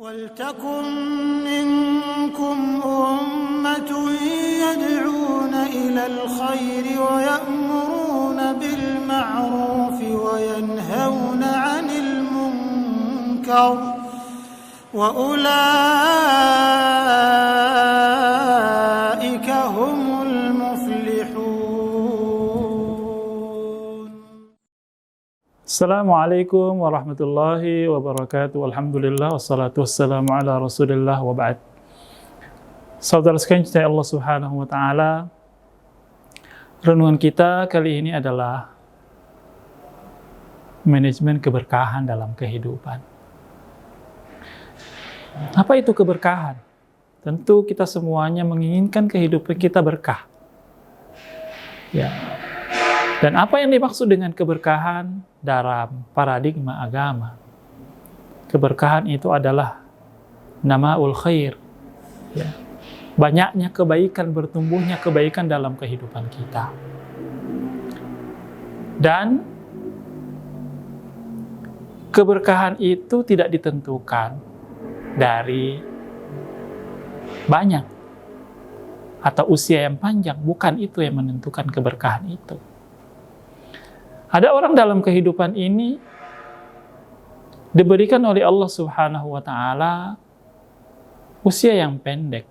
وَلْتَكُنْ مِنْكُمْ أُمَّةٌ يَدْعُونَ إِلَى الْخَيْرِ وَيَأْمُرُونَ بِالْمَعْرُوفِ وَيَنْهَوْنَ عَنِ الْمُنْكَرِ وَأُولَئِكَ هُمُ الْمُفْلِحُونَ. Assalamualaikum warahmatullahi wabarakatuh. Alhamdulillah wassalatu wassalamu ala Rasulillah wa ba'd. Saudara sekalian cintai Allah Subhanahu wa taala, renungan kita kali ini adalah manajemen keberkahan dalam kehidupan. Apa itu keberkahan? Tentu kita semuanya menginginkan kehidupan kita berkah. Ya. Dan apa yang dimaksud dengan keberkahan dalam paradigma agama? Keberkahan itu adalah namaul khair. Ya. Banyaknya kebaikan, bertumbuhnya kebaikan dalam kehidupan kita. Dan keberkahan itu tidak ditentukan dari banyak atau usia yang panjang. Bukan itu yang menentukan keberkahan itu. Ada orang dalam kehidupan ini diberikan oleh Allah Subhanahu wa taala usia yang pendek.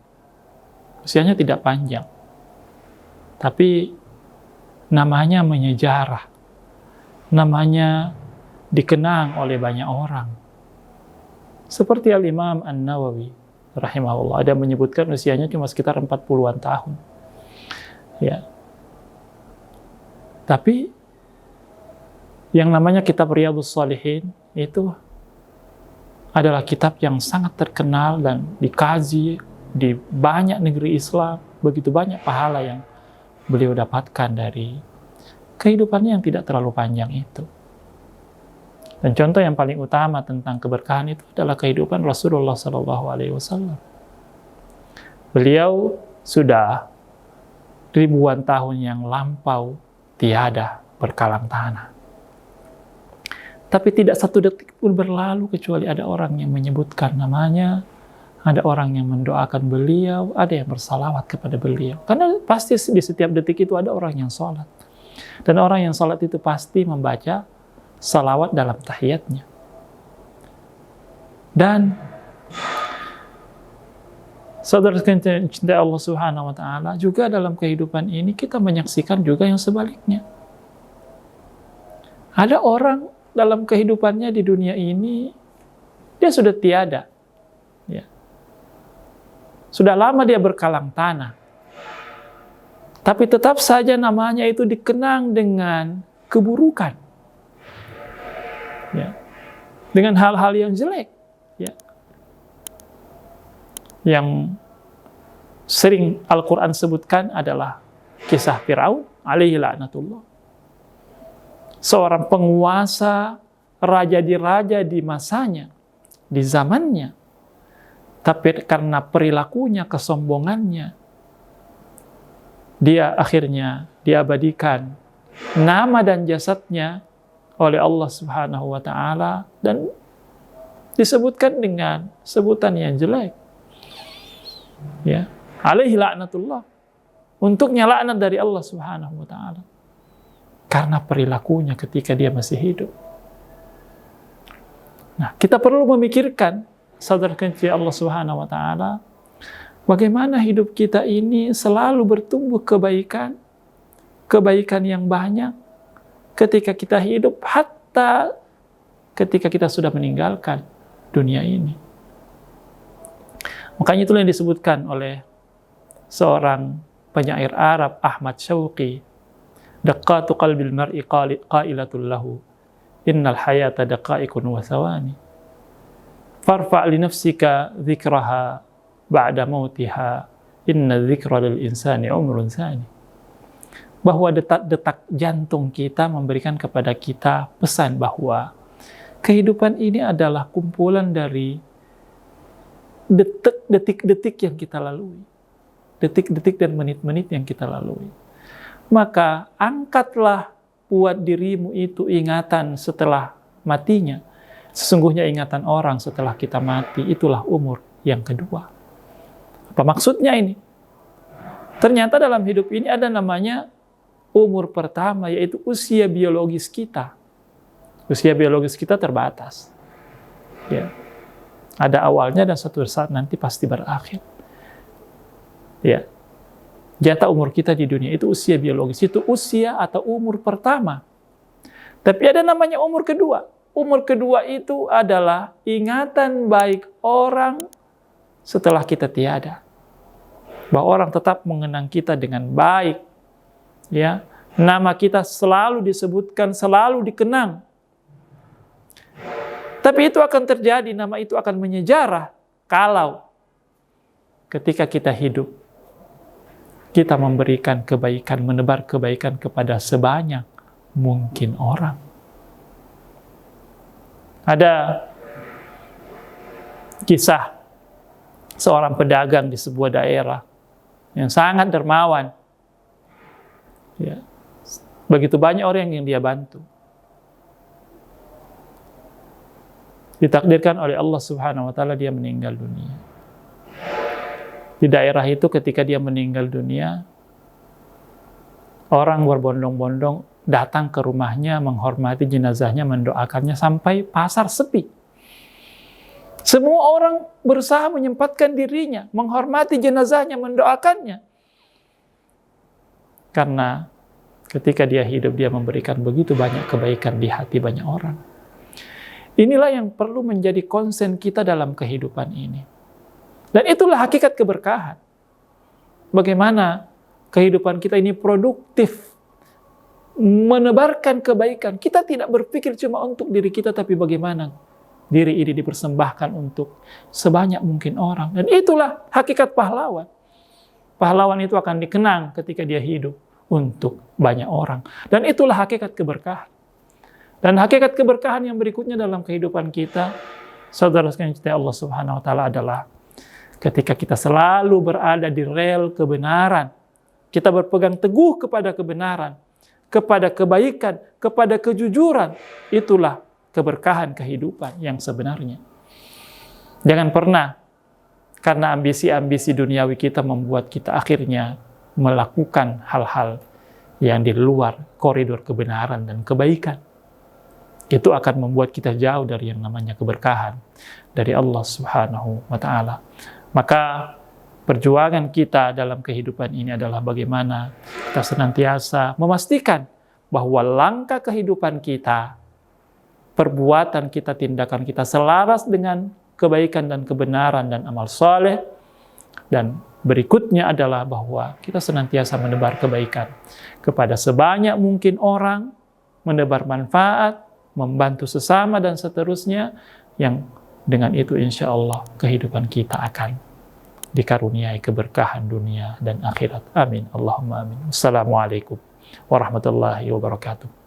Usianya tidak panjang. Tapi namanya menyejarah. Namanya dikenang oleh banyak orang. Seperti Al-Imam An-Nawawi rahimahullah, ada menyebutkan usianya cuma sekitar 40-an tahun. Ya. Tapi yang namanya kitab Riyadhus Shalihin itu adalah kitab yang sangat terkenal dan dikaji di banyak negeri Islam. Begitu banyak pahala yang beliau dapatkan dari kehidupannya yang tidak terlalu panjang itu. Dan contoh yang paling utama tentang keberkahan itu adalah kehidupan Rasulullah SAW. Beliau sudah ribuan tahun yang lampau tiada berkalang tanah. Tapi tidak satu detik pun berlalu kecuali ada orang yang menyebutkan namanya, ada orang yang mendoakan beliau, ada yang bersalawat kepada beliau. Karena pasti di setiap detik itu ada orang yang sholat. Dan orang yang sholat itu pasti membaca salawat dalam tahiyatnya. Dan saudara sekalian cinta Allah Subhanahu wa taala, juga dalam kehidupan ini kita menyaksikan juga yang sebaliknya. Ada orang dalam kehidupannya di dunia ini, dia sudah tiada. Ya. Sudah lama dia berkalang tanah. Tapi tetap saja namanya itu dikenang dengan keburukan. Ya. Dengan hal-hal yang jelek. Ya. Yang sering Al-Quran sebutkan adalah kisah Fir'aun alaihi la'natullah. Seorang penguasa, raja di masanya, di zamannya. Tapi karena perilakunya, kesombongannya, dia akhirnya diabadikan nama dan jasadnya oleh Allah Subhanahu wa taala dan disebutkan dengan sebutan yang jelek. Ya, alaihi la'natullah. Untuknya laknat dari Allah Subhanahu wa taala. Karena perilakunya ketika dia masih hidup. Nah, kita perlu memikirkan, saudara kecil Allah Subhanahu wa taala, bagaimana hidup kita ini selalu bertumbuh kebaikan, kebaikan yang banyak ketika kita hidup, hatta ketika kita sudah meninggalkan dunia ini. Makanya itulah yang disebutkan oleh seorang penyair Arab, Ahmad Syauqi, Daqatu qalbil mar'i qailatul lahu innal hayata daqa'iqun wa thawani farfa' li nafsika dzikraha ba'da mautiha inna dzikra lil insani umrun tsani. Bahwa detak-detak jantung kita memberikan kepada kita pesan bahwa kehidupan ini adalah kumpulan dari detik-detik yang kita lalui, detik-detik dan menit-menit yang kita lalui. Maka angkatlah buat dirimu itu ingatan setelah matinya Sesungguhnya ingatan orang setelah kita mati, itulah umur yang kedua. Apa maksudnya ini? Ternyata dalam hidup ini ada namanya umur pertama, yaitu usia biologis kita. Usia biologis kita terbatas. Ya. Ada awalnya dan suatu saat nanti pasti berakhir. Ya. Jatah umur kita di dunia itu usia biologis, itu usia atau umur pertama. Tapi ada namanya umur kedua. Umur kedua itu adalah ingatan baik orang setelah kita tiada. Bahwa orang tetap mengenang kita dengan baik. Ya, nama kita selalu disebutkan, selalu dikenang. Tapi itu akan terjadi, nama itu akan menyejarah kalau ketika kita hidup, kita memberikan kebaikan, menebar kebaikan kepada sebanyak mungkin orang. Ada kisah seorang pedagang di sebuah daerah yang sangat dermawan. Ya. Begitu banyak orang yang dia bantu. Ditakdirkan oleh Allah Subhanahu wa taala dia meninggal dunia. Di daerah itu ketika dia meninggal dunia, orang berbondong-bondong datang ke rumahnya, menghormati jenazahnya, mendoakannya sampai pasar sepi. Semua orang berusaha menyempatkan dirinya, menghormati jenazahnya, mendoakannya. Karena ketika dia hidup, dia memberikan begitu banyak kebaikan di hati banyak orang. Inilah yang perlu menjadi konsen kita dalam kehidupan ini. Dan itulah hakikat keberkahan. Bagaimana kehidupan kita ini produktif, menebarkan kebaikan. Kita tidak berpikir cuma untuk diri kita, tapi bagaimana diri ini dipersembahkan untuk sebanyak mungkin orang. Dan itulah hakikat pahlawan. Pahlawan itu akan dikenang ketika dia hidup untuk banyak orang. Dan itulah hakikat keberkahan. Dan hakikat keberkahan yang berikutnya dalam kehidupan kita, saudara sekalian cintai Allah Subhanahu wa taala, adalah ketika kita selalu berada di rel kebenaran. Kita berpegang teguh kepada kebenaran, kepada kebaikan, kepada kejujuran. Itulah keberkahan kehidupan yang sebenarnya. Jangan pernah karena ambisi-ambisi duniawi kita membuat kita akhirnya melakukan hal-hal yang di luar koridor kebenaran dan kebaikan. Itu akan membuat kita jauh dari yang namanya keberkahan dari Allah Subhanahu wa taala. Maka perjuangan kita dalam kehidupan ini adalah bagaimana kita senantiasa memastikan bahwa langkah kehidupan kita, perbuatan kita, tindakan kita selaras dengan kebaikan dan kebenaran dan amal soleh. Dan berikutnya adalah bahwa kita senantiasa menebar kebaikan kepada sebanyak mungkin orang, menebar manfaat, membantu sesama dan seterusnya, yang dengan itu insya Allah kehidupan kita akan dikaruniai keberkahan dunia dan akhirat. Amin. Allahumma amin. Assalamualaikum warahmatullahi wabarakatuh.